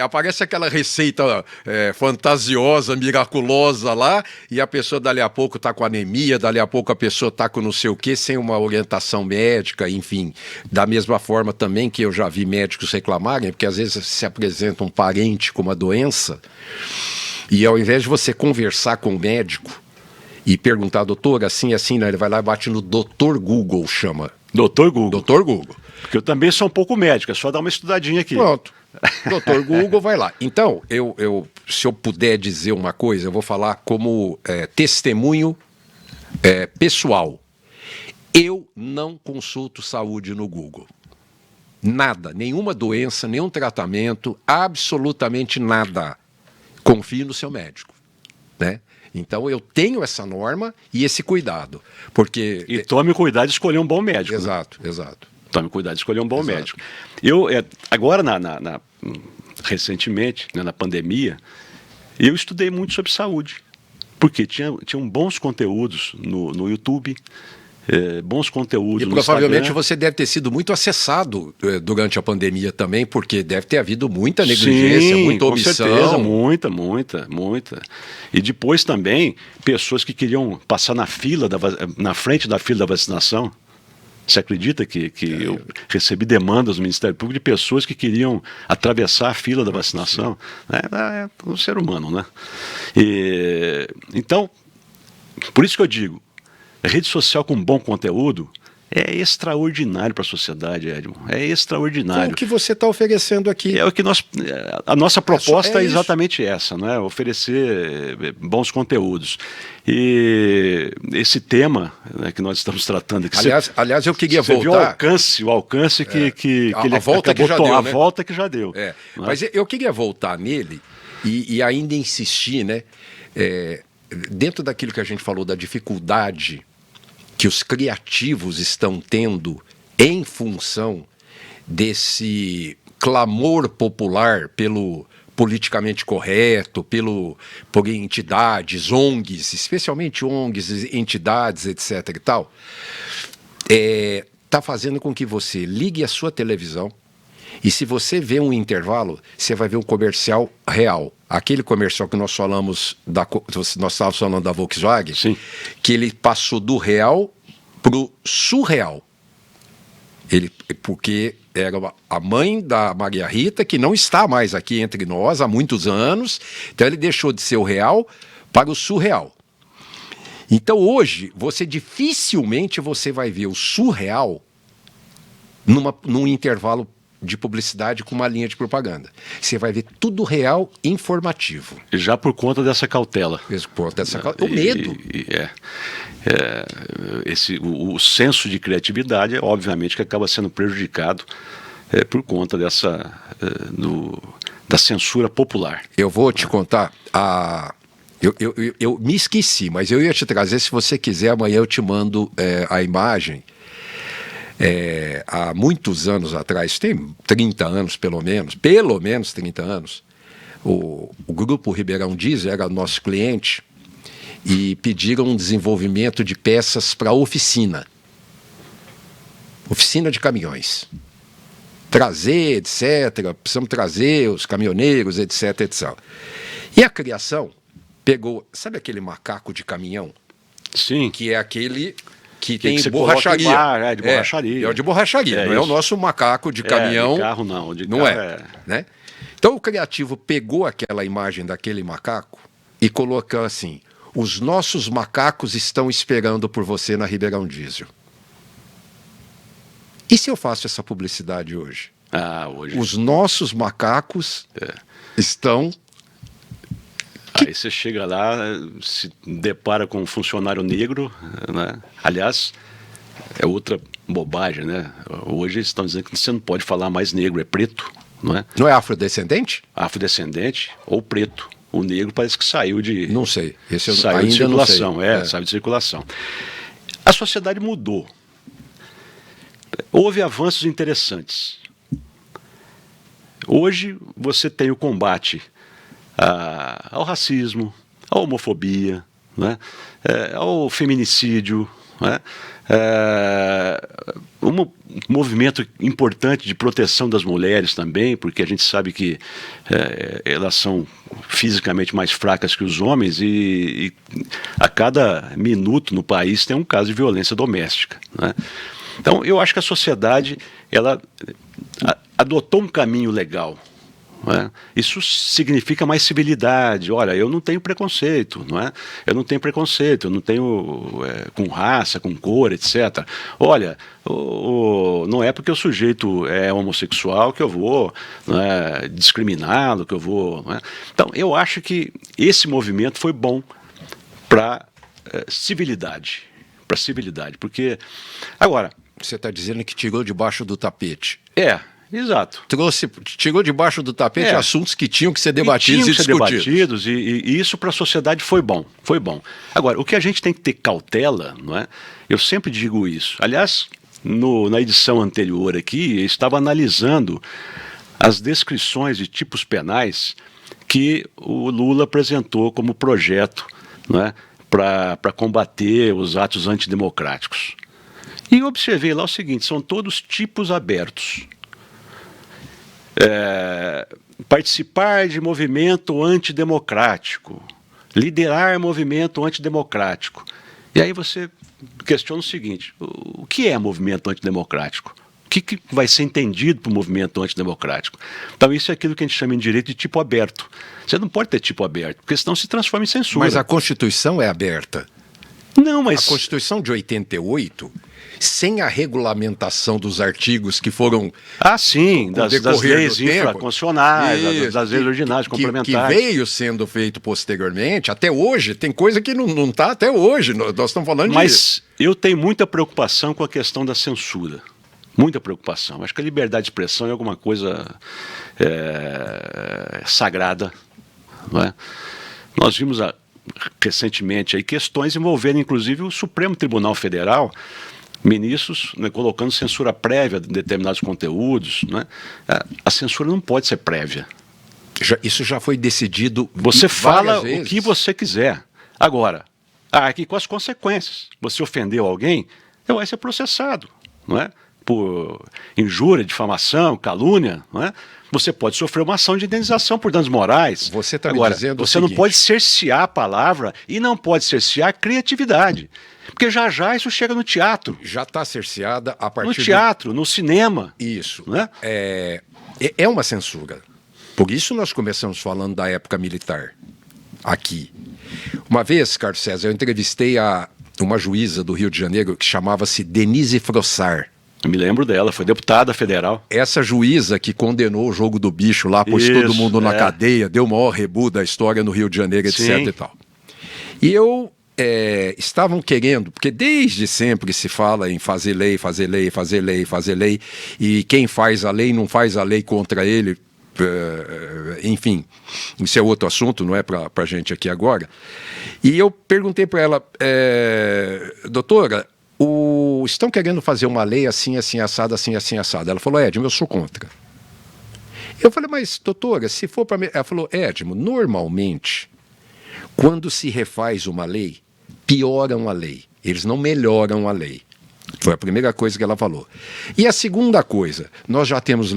Aparece aquela receita fantasiosa, miraculosa lá, e a pessoa dali a pouco está com anemia, dali a pouco a pessoa está com não sei o quê, sem uma orientação médica, enfim. Da mesma forma também que eu já vi médicos reclamarem, porque às vezes se apresenta um parente com uma doença, e ao invés de você conversar com o médico e perguntar, doutor, assim, né? Ele vai lá e bate no Dr. Google, chama. Dr. Google. Dr. Google. Porque eu também sou um pouco médico, é só dar uma estudadinha aqui. Pronto. Dr. Google vai lá. Então, se eu puder dizer uma coisa, eu vou falar como testemunho pessoal. Eu não consulto saúde no Google. Nada, nenhuma doença, nenhum tratamento, absolutamente nada. Confie no seu médico, né? Então eu tenho essa norma e esse cuidado, porque... E tome cuidado de escolher um bom médico. Exato, né? Exato. Tome cuidado de escolher um bom médico. Eu, agora, recentemente, na pandemia, eu estudei muito sobre saúde, porque tinham bons conteúdos no YouTube, bons conteúdos no provavelmente Instagram. Você deve ter sido muito acessado durante a pandemia também, porque deve ter havido muita negligência, muita omissão. Com certeza, muita. E depois também, pessoas que queriam passar na frente da fila da vacinação. Você acredita que eu recebi demandas do Ministério Público de pessoas que queriam atravessar a fila da vacinação? É um ser humano, né? Então, por isso que eu digo, rede social com bom conteúdo é extraordinário para a sociedade, Edmond. É extraordinário. É o que você está oferecendo aqui. É o que a nossa proposta é exatamente essa, né? Oferecer bons conteúdos. E esse tema, né, que nós estamos tratando aqui. Aliás, eu queria voltar. Você viu o alcance que ele a volta que já deu, a volta que já deu. Né? Mas eu queria voltar nele e ainda insistir, né? Dentro daquilo que a gente falou da dificuldade que os criativos estão tendo em função desse clamor popular pelo politicamente correto, por entidades, ONGs, especialmente ONGs, entidades, etc. e tal, está fazendo com que você ligue a sua televisão e, se você vê um intervalo, você vai ver um comercial real. Aquele comercial que nós falamos, nós estávamos falando da Volkswagen, sim, que ele passou do real para o surreal. Porque era a mãe da Maria Rita, que não está mais aqui entre nós há muitos anos, então ele deixou de ser o real para o surreal. Então hoje, dificilmente você vai ver o surreal num intervalo de publicidade com uma linha de propaganda. Você vai ver tudo real, informativo. Já por conta dessa cautela. O medo. O senso de criatividade, obviamente, que acaba sendo prejudicado por conta da censura popular. Eu vou te contar, eu me esqueci, mas eu ia te trazer, se você quiser, amanhã eu te mando a imagem. Há muitos anos atrás, tem 30 anos pelo menos 30 anos, o Grupo Ribeirão Diesel era nosso cliente e pediram um desenvolvimento de peças para oficina de caminhões. Trazer, etc. Precisamos trazer os caminhoneiros, etc, etc. E a criação pegou, sabe aquele macaco de caminhão? Sim. Que é aquele que tem borracharia. De borracharia. É o de borracharia, não é o nosso macaco de caminhão. De carro não. De não carro né? Então o criativo pegou aquela imagem daquele macaco e colocou assim: os nossos macacos estão esperando por você na Ribeirão Diesel. E se eu faço essa publicidade hoje? Hoje. Os nossos macacos estão... Aí você chega lá, se depara com um funcionário negro, né? Aliás, é outra bobagem, né? Hoje eles estão dizendo que você não pode falar mais negro, é preto, não é? Não é afrodescendente? Afrodescendente ou preto. O negro parece que saiu de... Não sei. Esse eu saiu ainda de circulação, não sei. Saiu de circulação. A sociedade mudou. Houve avanços interessantes. Hoje você tem o combate ao racismo, à homofobia, né? Ao feminicídio, né? Um movimento importante de proteção das mulheres também, porque a gente sabe que elas são fisicamente mais fracas que os homens e a cada minuto no país tem um caso de violência doméstica, né? Então, eu acho que a sociedade ela adotou um caminho legal. Não é? Isso significa mais civilidade. Olha, eu não tenho preconceito, não é? Eu não tenho preconceito, eu não tenho com raça, com cor, etc. Olha, não é porque o sujeito é homossexual que eu vou discriminá-lo, que eu vou... Não é? Então, eu acho que esse movimento foi bom para civilidade. Para civilidade, porque... Agora... Você está dizendo que tirou debaixo do tapete. Exato. Tirou debaixo do tapete assuntos que tinham que ser debatidos e discutidos. E isso para a sociedade foi bom. Foi bom. Agora, o que a gente tem que ter cautela, não é? Eu sempre digo isso. Aliás, na edição anterior aqui, eu estava analisando as descrições de tipos penais que o Lula apresentou como projeto, não é? Para combater os atos antidemocráticos. E eu observei lá o seguinte: são todos tipos abertos. Participar de movimento antidemocrático, liderar movimento antidemocrático. E aí você questiona o seguinte: o que é movimento antidemocrático? O que vai ser entendido por movimento antidemocrático? Então isso é aquilo que a gente chama em direito de tipo aberto. Você não pode ter tipo aberto, porque senão se transforma em censura. Mas a Constituição é aberta. Não, mas... A Constituição de 88, sem a regulamentação dos artigos que foram... sim, das leis infraconstitucionais, das leis ordinárias, complementares. Que veio sendo feito posteriormente, até hoje, tem coisa que não está até hoje, nós estamos falando Mas eu tenho muita preocupação com a questão da censura. Muita preocupação. Acho que a liberdade de expressão é alguma coisa sagrada, não é? Nós vimos recentemente aí questões envolvendo inclusive o Supremo Tribunal Federal, ministros colocando censura prévia de determinados conteúdos, né? A censura não pode ser prévia. Isso já foi decidido. Você fala o que você quiser. Agora, aqui com as consequências. Você ofendeu alguém, vai ser processado, não é? Por injúria, difamação, calúnia, não é? Você pode sofrer uma ação de indenização por danos morais. Você está me dizendo você não pode cercear a palavra e não pode cercear a criatividade. Porque já isso chega no teatro. Já está cerceada a partir no teatro, no cinema. Isso. Né? É uma censura. Por isso nós começamos falando da época militar aqui. Uma vez, Carlos César, eu entrevistei uma juíza do Rio de Janeiro que chamava-se Denise Frossar. Eu me lembro dela, foi deputada federal. Essa juíza que condenou o jogo do bicho lá, pôs todo mundo na cadeia, deu o maior rebu da história no Rio de Janeiro, etc. Sim. e tal. E estavam querendo, porque desde sempre se fala em fazer lei, fazer lei, fazer lei, fazer lei, e quem faz a lei não faz a lei contra ele, enfim, isso é outro assunto, não é para a gente aqui agora. E eu perguntei para ela, doutora, estão querendo fazer uma lei assim, assim, assada, assim, assim, assada. Ela falou, Edmo, eu sou contra. Eu falei, mas doutora, se for para... Ela falou, Edmo, normalmente, quando se refaz uma lei, pioram a lei. Eles não melhoram a lei. Foi a primeira coisa que ela falou. E a segunda coisa, nós já temos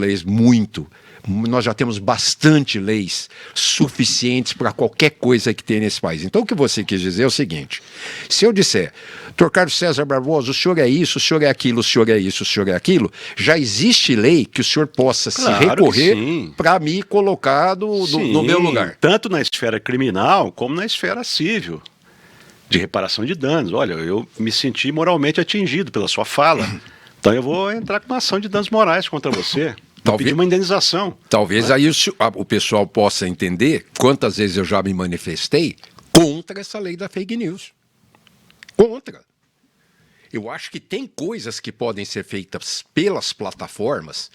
bastante leis suficientes para qualquer coisa que tem nesse país. Então o que você quis dizer é o seguinte, se eu disser, Dr. Carlos César Barbosa, o senhor é isso, o senhor é aquilo, o senhor é isso, o senhor é aquilo, já existe lei que o senhor possa se recorrer para me colocar no meu lugar. Tanto na esfera criminal como na esfera civil, de reparação de danos. Olha, eu me senti moralmente atingido pela sua fala, então eu vou entrar com uma ação de danos morais contra você. Pedir uma indenização. Talvez aí o pessoal possa entender quantas vezes eu já me manifestei contra essa lei da fake news. Contra. Eu acho que tem coisas que podem ser feitas pelas plataformas.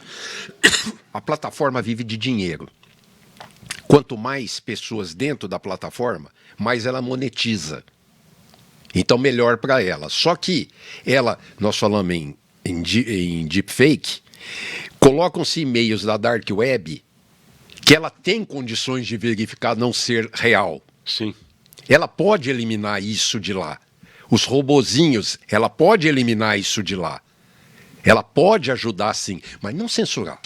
A plataforma vive de dinheiro. Quanto mais pessoas dentro da plataforma, mais ela monetiza. Então, melhor para ela. Só que nós falamos em deepfake, colocam-se e-mails da Dark Web que ela tem condições de verificar não ser real. Sim. Ela pode eliminar isso de lá. Os robozinhos, ela pode eliminar isso de lá. Ela pode ajudar sim, mas não censurar.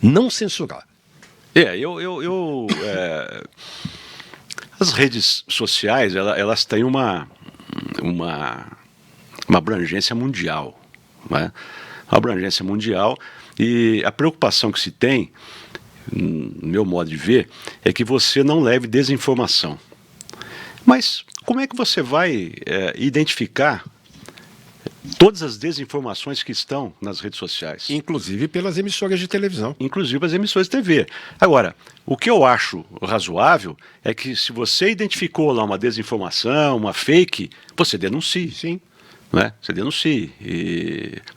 Não censurar. As redes sociais, elas têm uma abrangência mundial, né? Uma abrangência mundial, e a preocupação que se tem, no meu modo de ver, é que você não leve desinformação. Mas como é que você vai identificar todas as desinformações que estão nas redes sociais? Inclusive pelas emissoras de televisão. Inclusive as emissoras de TV. Agora, o que eu acho razoável é que se você identificou lá uma desinformação, uma fake, você denuncie. Sim. Né? Você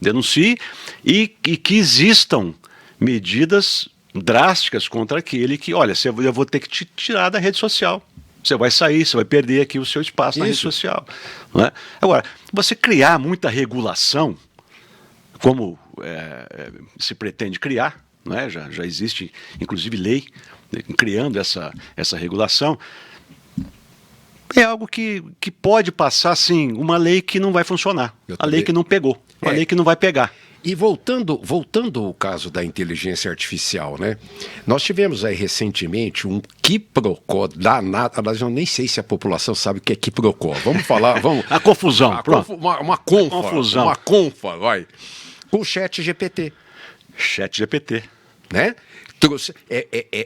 denuncie e que existam medidas drásticas contra aquele que, olha, eu vou ter que te tirar da rede social. Você vai sair, você vai perder aqui o seu espaço na rede social. Né? Agora, você criar muita regulação, como se pretende criar, né? Já existe, inclusive, lei criando essa regulação, é algo que pode passar, sim, uma lei que não vai funcionar, lei que não pegou, uma lei que não vai pegar. E voltando ao caso da inteligência artificial, né? Nós tivemos aí recentemente um quiprocó danado, mas eu nem sei se a população sabe o que é quiprocó. Vamos falar, vamos... A confusão, pronto. Uma confa, vai. Com o ChatGPT. ChatGPT. Né?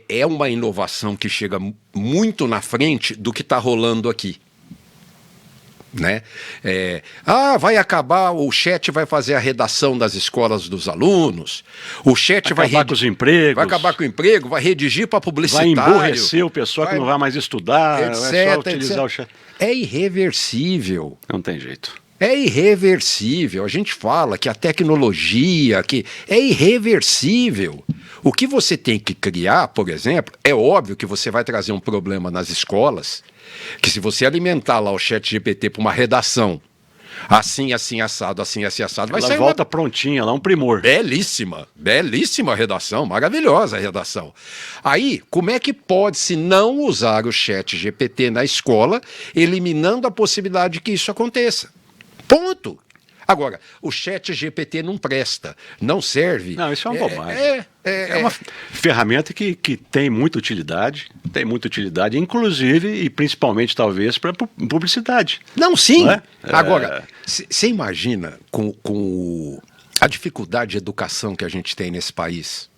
É uma inovação que chega muito na frente do que está rolando aqui. Né? Vai acabar, o chat vai fazer a redação das escolas dos alunos, o chat vai acabar com os empregos, vai acabar com o emprego, vai redigir para publicitário, vai emburrecer o pessoal que não vai mais estudar, etc, vai só utilizar o chat. É irreversível. Não tem jeito. É irreversível. A gente fala que a tecnologia é irreversível. O que você tem que criar, por exemplo, é óbvio que você vai trazer um problema nas escolas, que se você alimentar lá o ChatGPT para uma redação, assim, assado, vai sair volta prontinha, lá um primor. Belíssima redação, maravilhosa redação. Aí, como é que pode-se não usar o ChatGPT na escola, eliminando a possibilidade de que isso aconteça? Ponto. Agora, o ChatGPT não presta, não serve. Não, isso é uma bobagem. É uma ferramenta que tem muita utilidade, inclusive e principalmente, talvez, para publicidade. Não, sim. Não é? Agora, você imagina com a dificuldade de educação que a gente tem nesse país?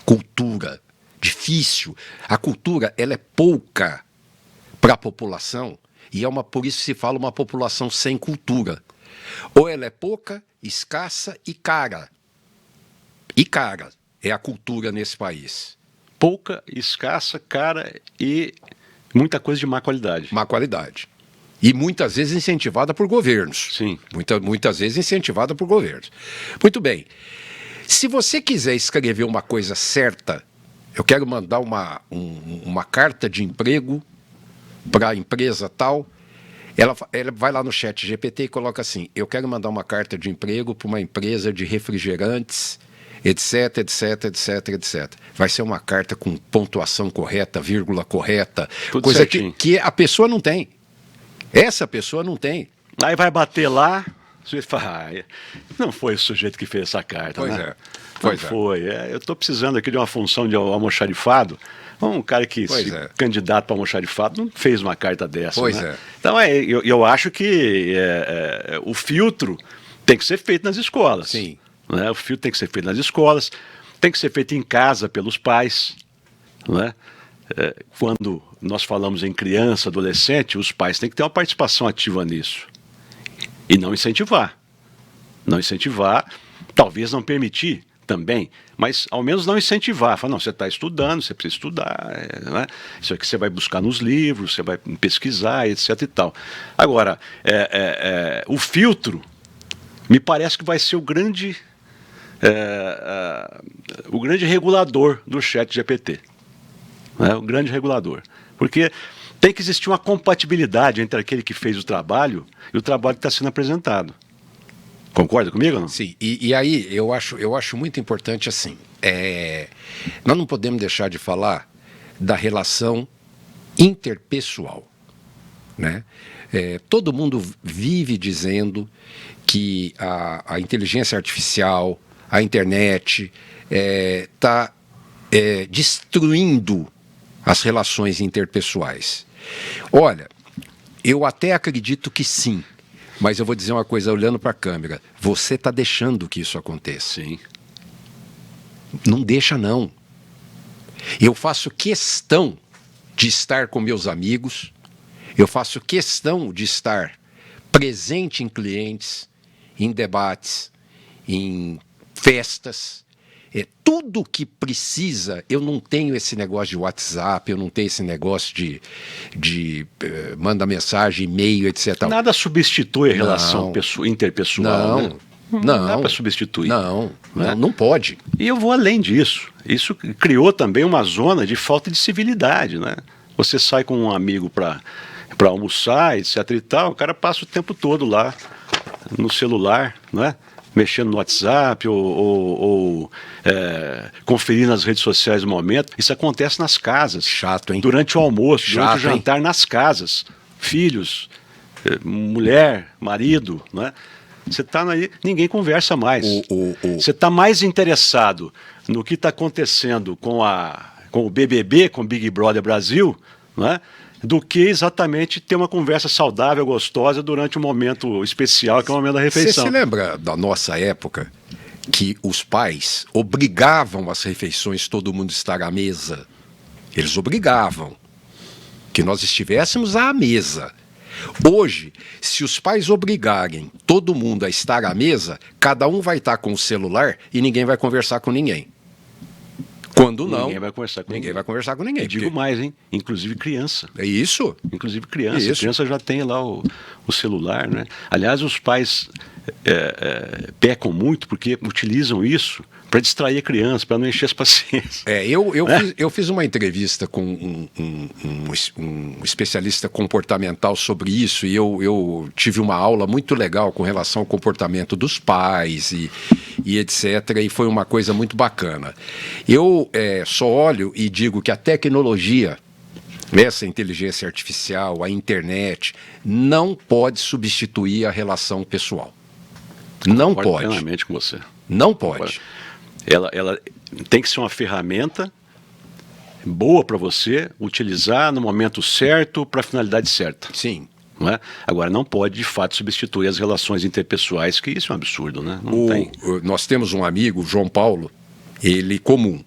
Cultura, difícil. A cultura, ela é pouca para a população, e por isso se fala uma população sem cultura. Ou ela é pouca, escassa e cara. E cara é a cultura nesse país. Pouca, escassa, cara e muita coisa de má qualidade. Má qualidade. E muitas vezes incentivada por governos. Sim. Muitas vezes incentivada por governos. Muito bem. Se você quiser escrever uma coisa certa, eu quero mandar uma carta de emprego para a empresa tal, ela vai lá no chat GPT e coloca assim: eu quero mandar uma carta de emprego para uma empresa de refrigerantes, etc, etc, etc, etc. Vai ser uma carta com pontuação correta, vírgula correta, tudo coisa certinho. que a pessoa não tem. Essa pessoa não tem. Aí vai bater lá, o sujeito fala, não foi o sujeito que fez essa carta, Pois né? é. Pois não foi. Eu estou precisando aqui de uma função de almoxarifado. Um cara que candidato para almoxarifado não fez uma carta dessa. Pois né? é. Então eu acho que o filtro tem que ser feito nas escolas. Sim. Né? O filtro tem que ser feito nas escolas, tem que ser feito em casa pelos pais. Né? Quando nós falamos em criança, adolescente, os pais têm que ter uma participação ativa nisso. E não incentivar. Não incentivar, talvez não permitir também, mas ao menos não incentivar. Falar, não, você está estudando, você precisa estudar, né? Isso aqui você vai buscar nos livros, você vai pesquisar, etc. e tal. Agora, o filtro me parece que vai ser o grande regulador do chat GPT. Né? O grande regulador. Porque tem que existir uma compatibilidade entre aquele que fez o trabalho e o trabalho que está sendo apresentado. Concorda comigo ou não? Sim, e aí eu acho muito importante assim, nós não podemos deixar de falar da relação interpessoal, né? Todo mundo vive dizendo que a inteligência artificial, a internet está destruindo as relações interpessoais. Olha, eu até acredito que sim. Mas eu vou dizer uma coisa olhando para a câmera. Você está deixando que isso aconteça. Sim. Não deixa, não. Eu faço questão de estar com meus amigos. Eu faço questão de estar presente em clientes, em debates, em festas. Tudo que precisa, eu não tenho esse negócio de WhatsApp, eu não tenho esse negócio de manda mensagem, e-mail, etc. Nada substitui a relação interpessoal, né? Não dá para substituir. Não pode. E eu vou além disso. Isso criou também uma zona de falta de civilidade, né? Você sai com um amigo para almoçar, etc. e tal, o cara passa o tempo todo lá no celular, né? Mexendo no WhatsApp ou conferindo as redes sociais no momento. Isso acontece nas casas. Chato, hein? Durante o almoço, Chato, durante o jantar, hein? Nas casas. Filhos, mulher, marido, né? Você está aí, ninguém conversa mais. Você está mais interessado no que está acontecendo com o BBB, com o Big Brother Brasil, né? Do que exatamente ter uma conversa saudável, gostosa, durante um momento especial, que é o momento da refeição. Você se lembra da nossa época que os pais obrigavam as refeições, todo mundo estar à mesa? Eles obrigavam que nós estivéssemos à mesa. Hoje, se os pais obrigarem todo mundo a estar à mesa, cada um vai estar com o celular e ninguém vai conversar com ninguém. Quando não, ninguém vai conversar com ninguém. Vai conversar com ninguém. E digo mais, hein? Inclusive criança. É isso? Inclusive criança. Isso. A criança já tem lá o celular, né? Aliás, os pais pecam muito porque utilizam isso para distrair a criança, para não encher as paciências. Eu fiz uma entrevista com um especialista comportamental sobre isso e eu tive uma aula muito legal com relação ao comportamento dos pais e etc. E foi uma coisa muito bacana. Eu só olho e digo que a tecnologia, essa inteligência artificial, a internet, não pode substituir a relação pessoal. Não pode. Concordo plenamente com você. Não pode. Ela tem que ser uma ferramenta boa para você utilizar no momento certo, para a finalidade certa. Sim. Não é? Agora, não pode, de fato, substituir as relações interpessoais, que isso é um absurdo, né? Não tem. Nós temos um amigo, João Paulo, ele comum.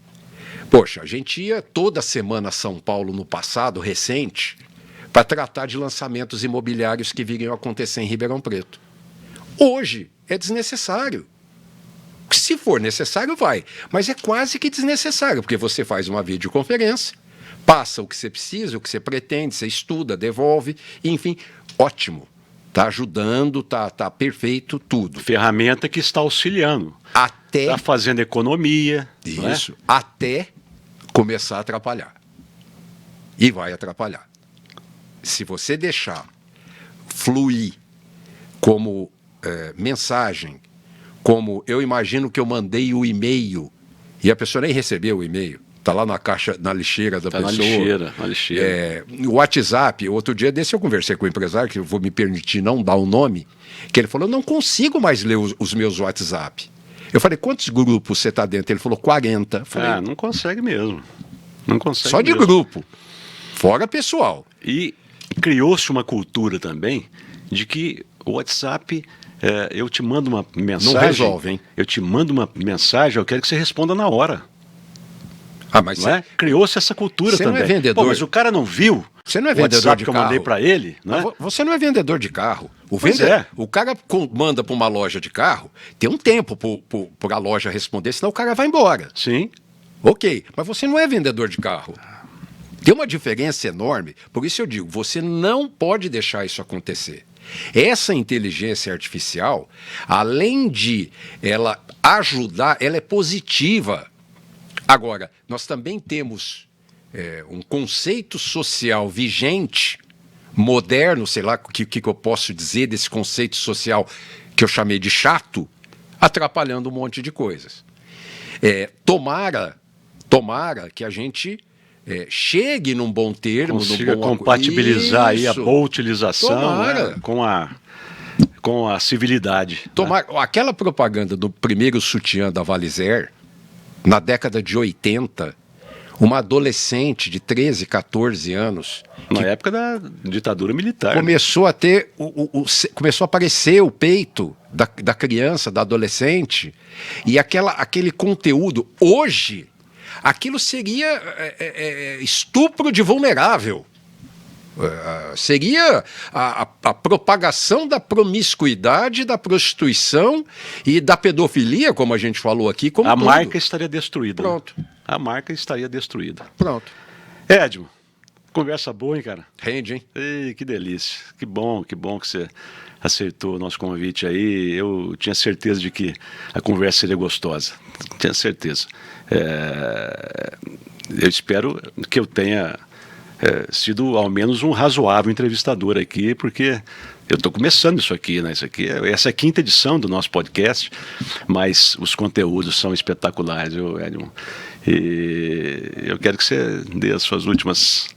Poxa, a gente ia toda semana a São Paulo no passado, recente, para tratar de lançamentos imobiliários que viriam a acontecer em Ribeirão Preto. Hoje é desnecessário. Se for necessário, vai. Mas é quase que desnecessário, porque você faz uma videoconferência, passa o que você precisa, o que você pretende, você estuda, devolve, enfim, ótimo. Está ajudando, está perfeito, tudo. Ferramenta que está auxiliando. Até... Está fazendo economia. Isso. Até começar a atrapalhar. E vai atrapalhar. Se você deixar fluir como mensagem, como eu imagino que eu mandei o e-mail e a pessoa nem recebeu o e-mail, está lá na caixa, na lixeira da pessoa. Na lixeira. O WhatsApp, outro dia desse eu conversei com o empresário, que eu vou me permitir não dar o nome, que ele falou, eu não consigo mais ler os meus WhatsApp. Eu falei, quantos grupos você está dentro? Ele falou, 40. Eu falei, não consegue mesmo. Não consegue só de mesmo. grupo, fora pessoal. E criou-se uma cultura também de que o WhatsApp... eu te mando uma mensagem. Não resolve, hein? Eu te mando uma mensagem, eu quero que você responda na hora. Mas não é? Criou-se essa cultura você também. Não é vendedor. Pô, mas o cara não viu. Você não é o vendedor WhatsApp de que eu carro. mandei para ele, né? Você não é vendedor de carro. O cara manda para uma loja de carro, tem um tempo para a loja responder, senão o cara vai embora. Sim. Ok, mas você não é vendedor de carro. Tem uma diferença enorme, por isso eu digo, você não pode deixar isso acontecer. Essa inteligência artificial, além de ela ajudar, ela é positiva. Agora, nós também temos um conceito social vigente, moderno, sei lá o que eu posso dizer desse conceito social que eu chamei de chato, atrapalhando um monte de coisas. Tomara que a gente chegue num bom termo, consiga num bom compatibilizar aí a boa utilização, né, com a civilidade. Tomara, né? Aquela propaganda do primeiro sutiã da Valizer, na década de 80, uma adolescente de 13, 14 anos... Na época da ditadura militar. Começou a ter... começou a aparecer o peito da criança, da adolescente, e aquele conteúdo, hoje... Aquilo seria estupro de vulnerável. Seria a propagação da promiscuidade, da prostituição e da pedofilia, como a gente falou aqui. Como a tudo. marca estaria destruída. Pronto. Né? A marca estaria destruída. Pronto. Edmo, conversa boa, hein, cara? Rende, hein? Ei, que delícia. Que bom que você aceitou o nosso convite aí. Eu tinha certeza de que a conversa seria gostosa. Tinha certeza. Eu espero que eu tenha sido ao menos um razoável entrevistador aqui, porque eu estou começando isso aqui, né? Essa é a 5ª edição do nosso podcast, mas os conteúdos são espetaculares, Edmo. E eu quero que você dê as últimas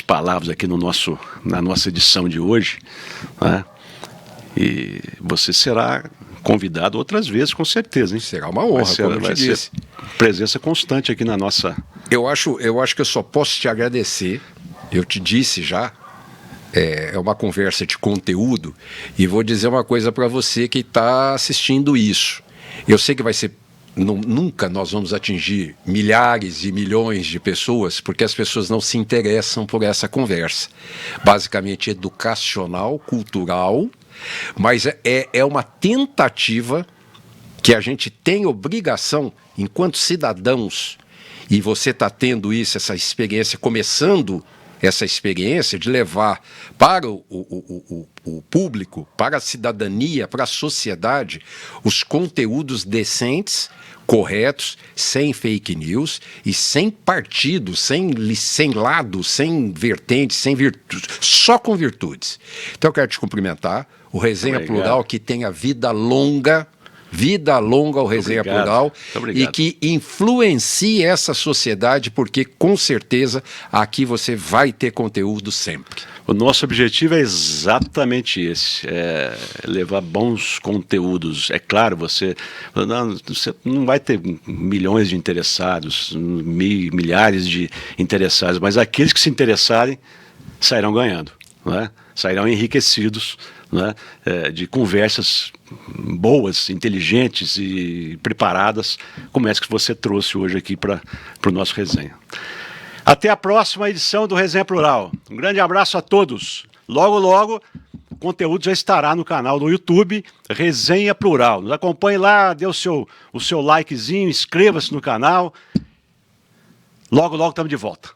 palavras aqui na nossa edição de hoje, né? E você será convidado outras vezes, com certeza, hein? Será uma honra, como eu te disse. Presença constante aqui na nossa... Eu acho que eu só posso te agradecer. Eu te disse já, é uma conversa de conteúdo, e vou dizer uma coisa para você que está assistindo isso. Eu sei que vai ser... Nunca nós vamos atingir milhares e milhões de pessoas, porque as pessoas não se interessam por essa conversa. Basicamente educacional, cultural, mas é uma tentativa que a gente tem obrigação, enquanto cidadãos, e você está tendo essa experiência, começando essa experiência de levar para o público, para a cidadania, para a sociedade, os conteúdos decentes, corretos, sem fake news e sem partido, sem lado, sem vertente, sem virtudes, só com virtudes. Então eu quero te cumprimentar, o Resenha Plural, que tenha vida longa ao Resenha Plural, e que influencie essa sociedade, porque com certeza aqui você vai ter conteúdo sempre. O nosso objetivo é exatamente esse, levar bons conteúdos. É claro, você não vai ter milhões de interessados, milhares de interessados, mas aqueles que se interessarem sairão ganhando, né? Sairão enriquecidos, né? De conversas boas, inteligentes e preparadas, como essa que você trouxe hoje aqui para o nosso resenha. Até a próxima edição do Resenha Plural. Um grande abraço a todos. Logo, logo, o conteúdo já estará no canal do YouTube, Resenha Plural. Nos acompanhe lá, dê o seu likezinho, inscreva-se no canal. Logo, logo estamos de volta.